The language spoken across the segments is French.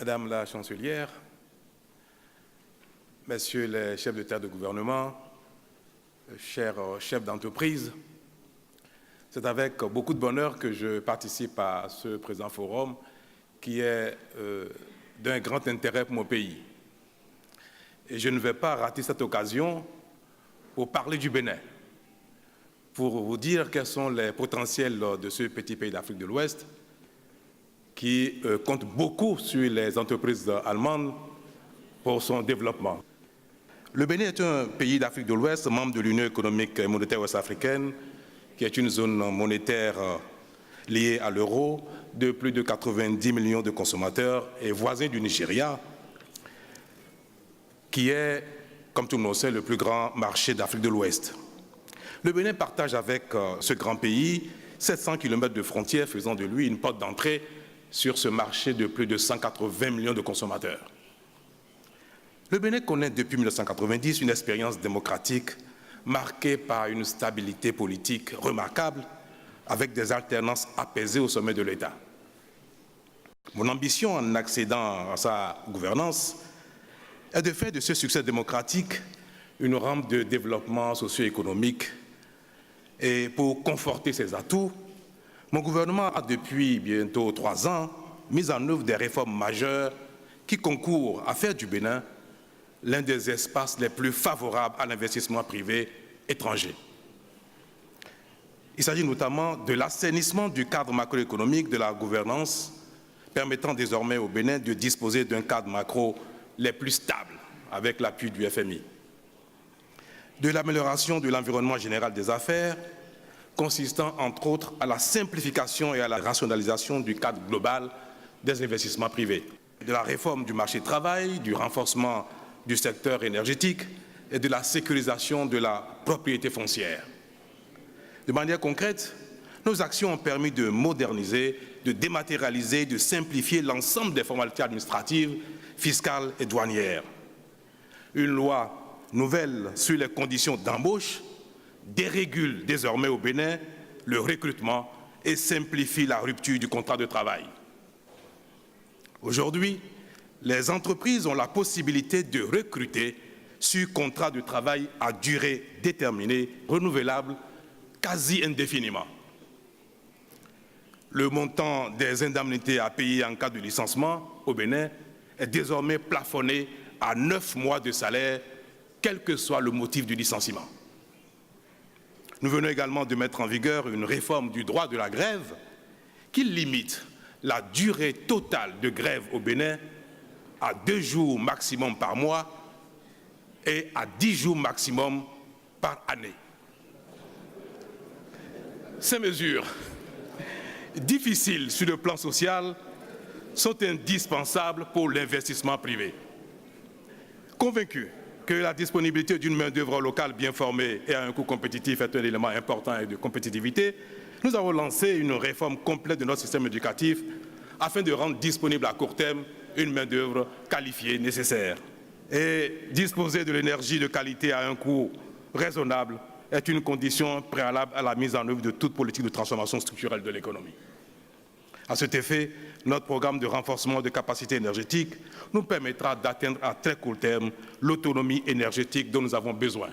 Madame la chancelière, messieurs les chefs d'État de gouvernement, chers chefs d'entreprise, c'est avec beaucoup de bonheur que je participe à ce présent forum qui est d'un grand intérêt pour mon pays. Et je ne vais pas rater cette occasion pour parler du Bénin, pour vous dire quels sont les potentiels de ce petit pays d'Afrique de l'Ouest qui compte beaucoup sur les entreprises allemandes pour son développement. Le Bénin est un pays d'Afrique de l'Ouest, membre de l'Union économique et monétaire ouest-africaine, qui est une zone monétaire liée à l'euro de plus de 90 millions de consommateurs et voisin du Nigeria, qui est, comme tout le monde sait, le plus grand marché d'Afrique de l'Ouest. Le Bénin partage avec ce grand pays 700 km de frontières, faisant de lui une porte d'entrée sur ce marché de plus de 180 millions de consommateurs. Le Bénin connaît depuis 1990 une expérience démocratique marquée par une stabilité politique remarquable, avec des alternances apaisées au sommet de l'État. Mon ambition en accédant à sa gouvernance est de faire de ce succès démocratique une rampe de développement socio-économique. Et pour conforter ses atouts, mon gouvernement a depuis bientôt 3 ans mis en œuvre des réformes majeures qui concourent à faire du Bénin l'un des espaces les plus favorables à l'investissement privé étranger. Il s'agit notamment de l'assainissement du cadre macroéconomique de la gouvernance, permettant désormais au Bénin de disposer d'un cadre macro les plus stable avec l'appui du FMI. De l'amélioration de l'environnement général des affaires, consistant entre autres à la simplification et à la rationalisation du cadre global des investissements privés. De la réforme du marché du travail, du renforcement du secteur énergétique et de la sécurisation de la propriété foncière. De manière concrète, nos actions ont permis de moderniser, de dématérialiser, de simplifier l'ensemble des formalités administratives, fiscales et douanières. Une loi nouvelle sur les conditions d'embauche dérégule désormais au Bénin le recrutement et simplifie la rupture du contrat de travail. Aujourd'hui, les entreprises ont la possibilité de recruter sur contrat de travail à durée déterminée, renouvelable, quasi indéfiniment. Le montant des indemnités à payer en cas de licenciement au Bénin est désormais plafonné à 9 mois de salaire, quel que soit le motif du licenciement. Nous venons également de mettre en vigueur une réforme du droit de la grève qui limite la durée totale de grève au Bénin à 2 jours maximum par mois et à 10 jours maximum par année. Ces mesures, difficiles sur le plan social, sont indispensables pour l'investissement privé. Convaincus que la disponibilité d'une main-d'œuvre locale bien formée et à un coût compétitif est un élément important de compétitivité, nous avons lancé une réforme complète de notre système éducatif afin de rendre disponible à court terme une main-d'œuvre qualifiée nécessaire. Et disposer de l'énergie de qualité à un coût raisonnable est une condition préalable à la mise en œuvre de toute politique de transformation structurelle de l'économie. À cet effet, notre programme de renforcement de capacités énergétiques nous permettra d'atteindre à très court terme l'autonomie énergétique dont nous avons besoin.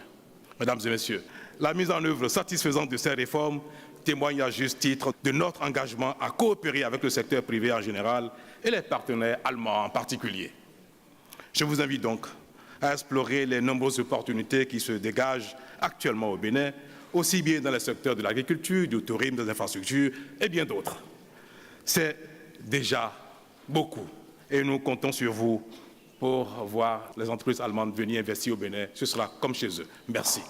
Mesdames et messieurs, la mise en œuvre satisfaisante de ces réformes témoigne à juste titre de notre engagement à coopérer avec le secteur privé en général et les partenaires allemands en particulier. Je vous invite donc à explorer les nombreuses opportunités qui se dégagent actuellement au Bénin, aussi bien dans les secteurs de l'agriculture, du tourisme, des infrastructures et bien d'autres. C'est déjà beaucoup et nous comptons sur vous pour voir les entreprises allemandes venir investir au Bénin. Ce sera comme chez eux. Merci.